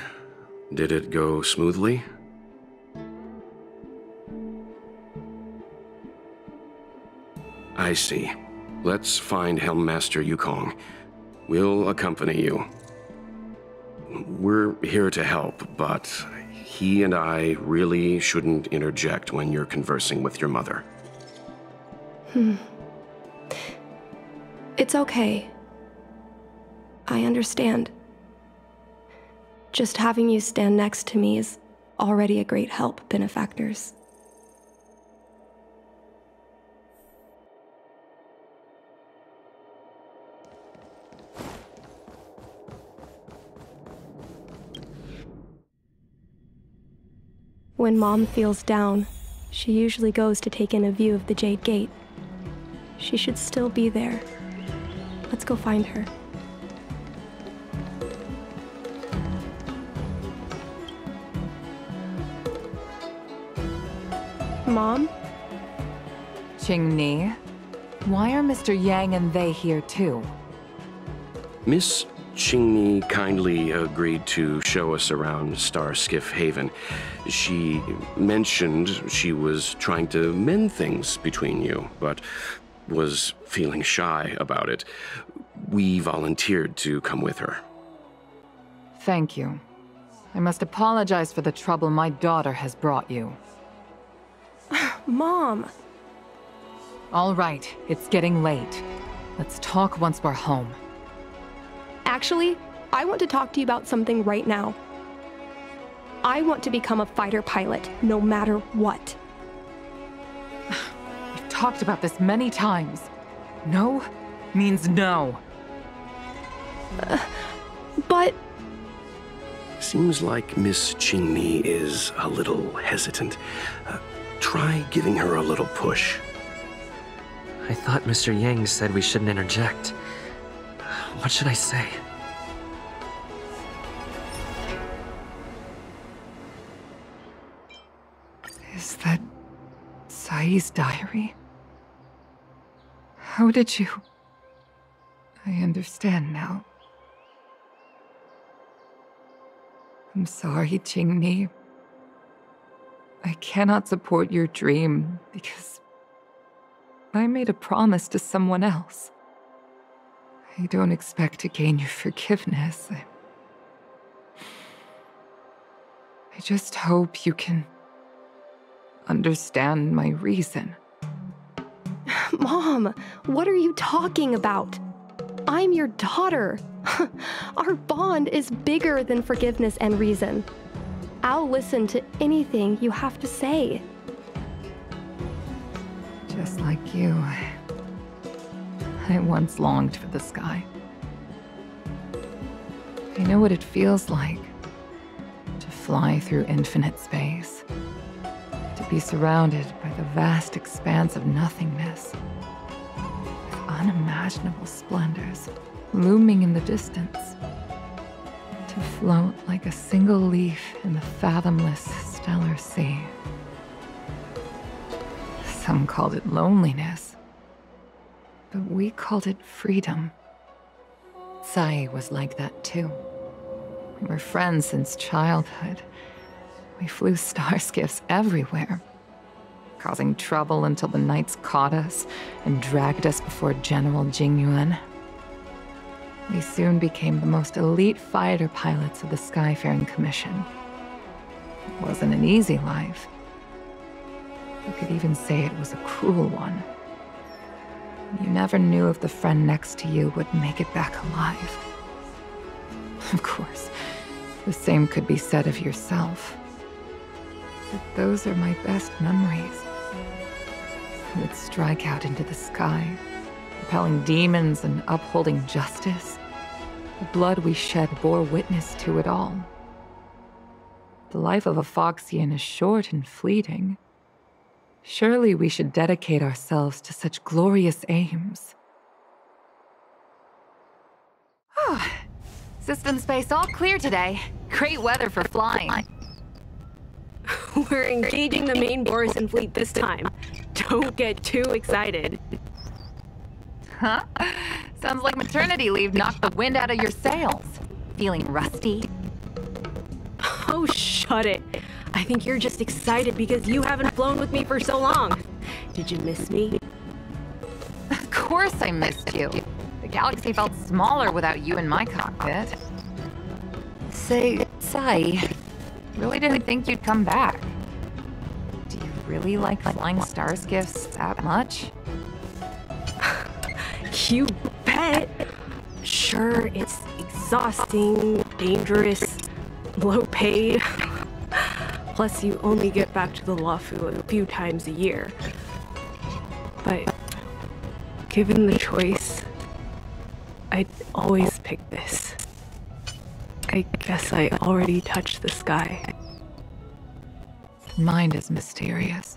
Did it go smoothly? I see. Let's find Helmmaster Yukong. We'll accompany you. We're here to help, but he and I really shouldn't interject when you're conversing with your mother. It's okay. I understand. Just having you stand next to me is already a great help, benefactors. When Mom feels down, she usually goes to take in a view of the Jade Gate. She should still be there. Let's go find her. Mom? Qingni, why are Mr. Yang and they here too? Miss Qingni kindly agreed to show us around Star Skiff Haven. She mentioned she was trying to mend things between you, but was feeling shy about it. We volunteered to come with her. Thank you. I must apologize for the trouble my daughter has brought you. Mom! All right, it's getting late. Let's talk once we're home. Actually, I want to talk to you about something right now. I want to become a fighter pilot, no matter what. We've talked about this many times. No means no. But... Seems like Miss Qingni is a little hesitant. Try giving her a little push. I thought Mr. Yang said we shouldn't interject. What should I say? Is that Sae's diary? How did you... I understand now. I'm sorry, Qingni. I cannot support your dream because I made a promise to someone else. I don't expect to gain your forgiveness. I just hope you can understand my reason. Mom, what are you talking about? I'm your daughter. Our bond is bigger than forgiveness and reason. I'll listen to anything you have to say. Just like you, I once longed for the sky. I know what it feels like to fly through infinite space, to be surrounded by the vast expanse of nothingness, with unimaginable splendors looming in the distance, to float like a single leaf in the fathomless stellar sea. Some called it loneliness, but we called it freedom. Sai was like that too. We were friends since childhood. We flew star skiffs everywhere, causing trouble until the knights caught us and dragged us before General Jingyuan. We soon became the most elite fighter pilots of the Skyfaring Commission. It wasn't an easy life. You could even say it was a cruel one. You never knew if the friend next to you would make it back alive. Of course, the same could be said of yourself. But those are my best memories. I would strike out into the sky, repelling demons and upholding justice. The blood we shed bore witness to it all. The life of a Foxian is short and fleeting. Surely we should dedicate ourselves to such glorious aims. System space all clear today. Great weather for flying. We're engaging the main Borison fleet this time. Don't get too excited. Huh? Sounds like maternity leave knocked the wind out of your sails. Feeling rusty? Oh, shut it. I think you're just excited because you haven't flown with me for so long. Did you miss me? Of course I missed you. The galaxy felt smaller without you in my cockpit. Say, Sai, really didn't think you'd come back. Do you really like flying star skiffs that much? You bet. Sure, it's exhausting, dangerous, low paid. Plus, you only get back to the Luofu a few times a year. But given the choice, I'd always pick this. I guess I already touched the sky. Mind is mysterious.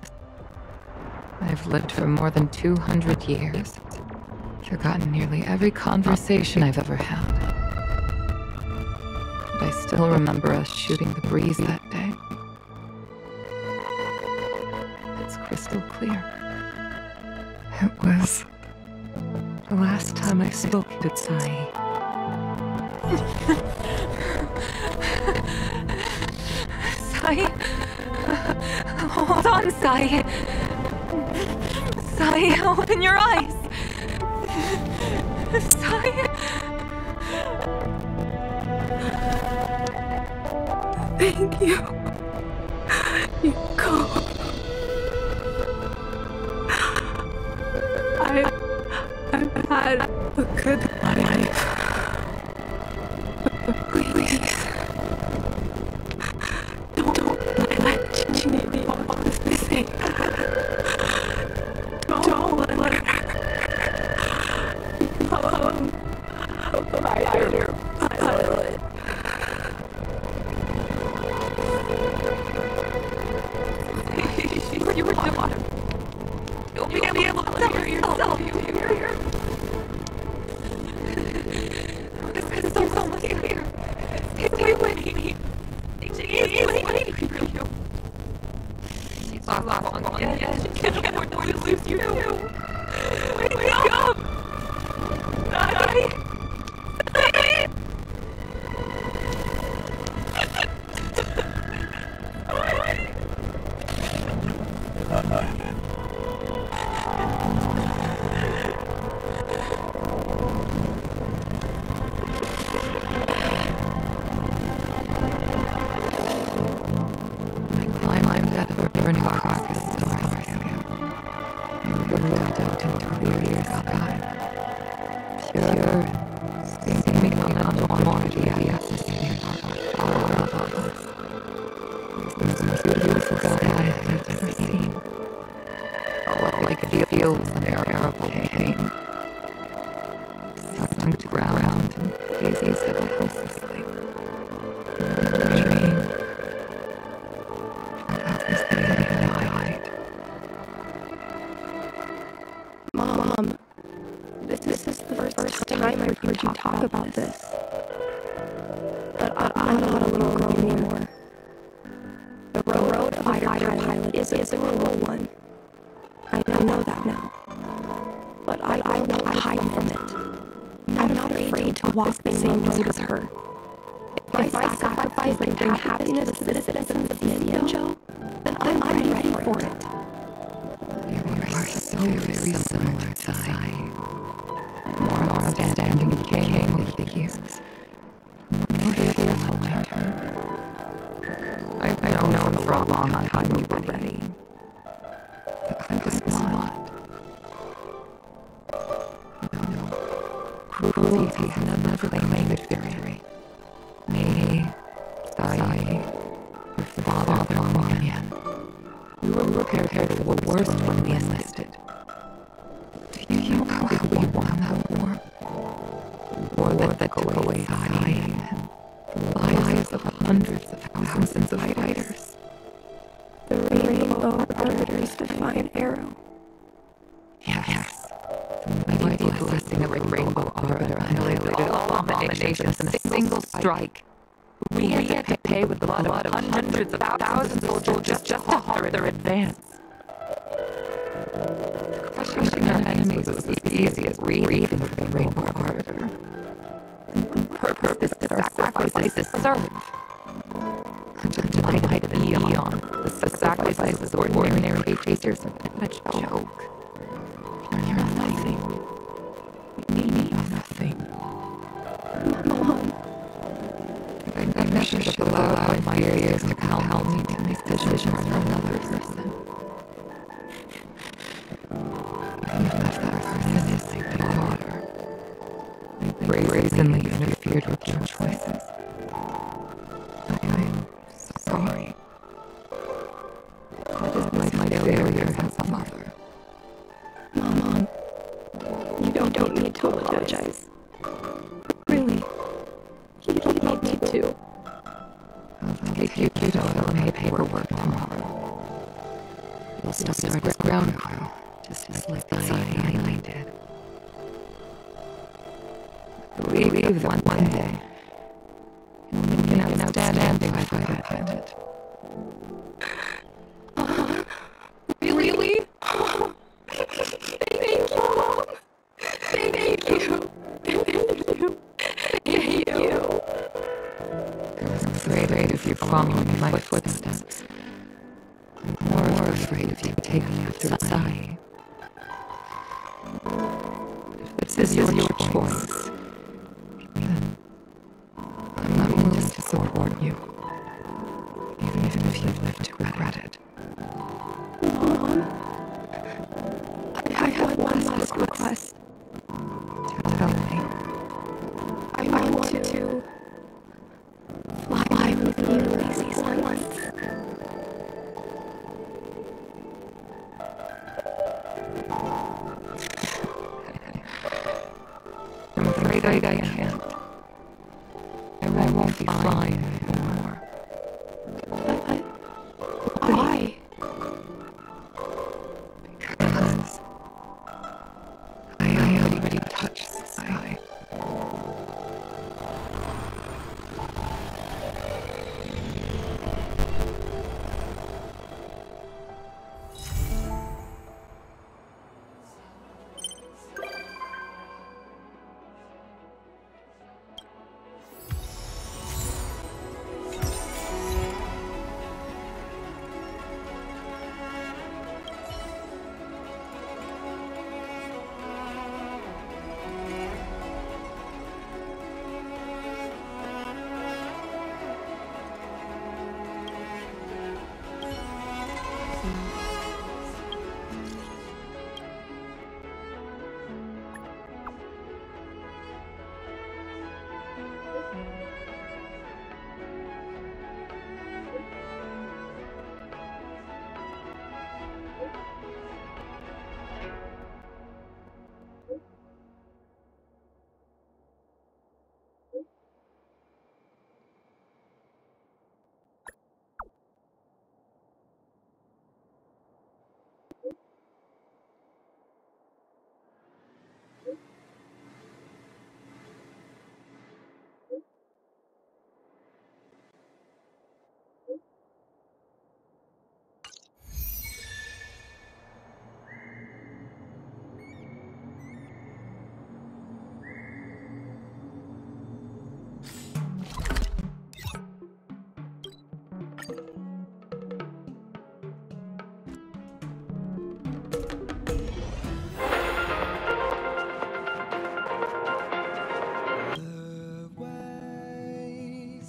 I've lived for more than 200 years. Forgotten nearly every conversation I've ever had. But I still remember us shooting the breeze that day. It's crystal clear. It was the last time I spoke to Sai. Sai? Hold on, Sai. Sai, open your eyes. Sai? Thank you. Yukong. I've had a good life. Please. Don't let Ginny be missing. Don't let her become a fighter pilot. You were doing. You'll be able to tell yourself you here. This is so much here. It's waiting. She's waiting for you. She's not long yet. She can't afford to lose you. Wake up! Die! Pure more idea. Some beautiful sky I've never seen. All I could feel was unbearable pain. Sunk to ground and gazed at the hopelessly. Dream. That was the day I died. Mom, this is the first time I've heard you talk about this. But I'm not a little girl anymore. The road of fighter pilot is a cruel one. I know that now. But I won't hide from it. I'm not afraid to walk the same road as her. If my sacrifice bring happiness to the citizens of Ninja, then I'm ready for it. You are so very similar to I. More understanding became with the years. More fearful I turned. I've known for a long time you were ready. But I was not. Cruelty has never made it very. Me, Sai, your father, Marian. We were prepared for the worst when we enlisted. Do you know how we won that war? War that took away Sai and the lives of hundreds of thousands of fighters. The rainbow arbiters define arrow. Yes. The mighty blessing of a rainbow arbiter annihilated all abominations in a single strike. We had to pay with the blood of hundreds of thousands of soldiers just to halt their advance. Crushing our enemies was as easy as breathing with the rainbow arbiter. The purpose that our sacrifices serve. To might be on the sacrifices of ordinary creatures are a joke. You're nothing. We need nothing. Mom. I never should have allowed my ears to compel me to make decisions for another person. Even if that person is my daughter. I brazenly interfered with your choices. I'm so sorry. That is my failure as a mother. Mom, you don't need to apologize. Really, you don't need me to. I'll take you to fill my paperwork tomorrow. You'll still start as ground crew, just like I did. Believe that one day, you'll be an outstanding fighter pilot. Really? Oh, thank you, Mom. Thank you. Thank you. I was afraid if you followed my footsteps. I'm more afraid if you take me after Sai. If this is your choice, then I'm not willing to support you, even if you live to regret it. Mom, I have one last request. Tell me. I want to fly with you at least once. I'm afraid I can't. I won't be flying anymore. Why? Because I already touched the sky.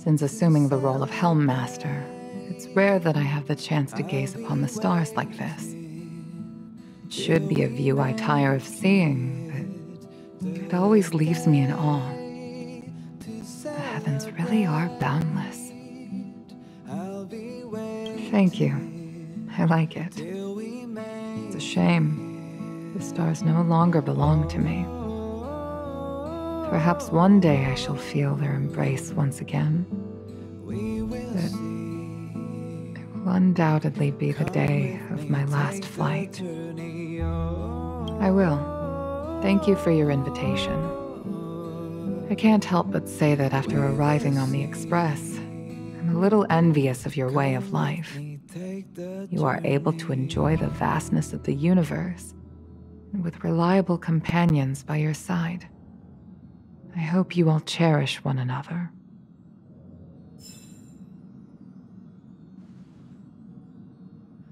Since assuming the role of Helm Master, it's rare that I have the chance to gaze upon the stars like this. It should be a view I tire of seeing, but it always leaves me in awe. The heavens really are boundless. Thank you. I like it. It's a shame. The stars no longer belong to me. Perhaps one day I shall feel their embrace once again. But it will undoubtedly be the day of my last flight. I will. Thank you for your invitation. I can't help but say that after arriving on the Express, I'm a little envious of your way of life. You are able to enjoy the vastness of the universe, and with reliable companions by your side. I hope you all cherish one another.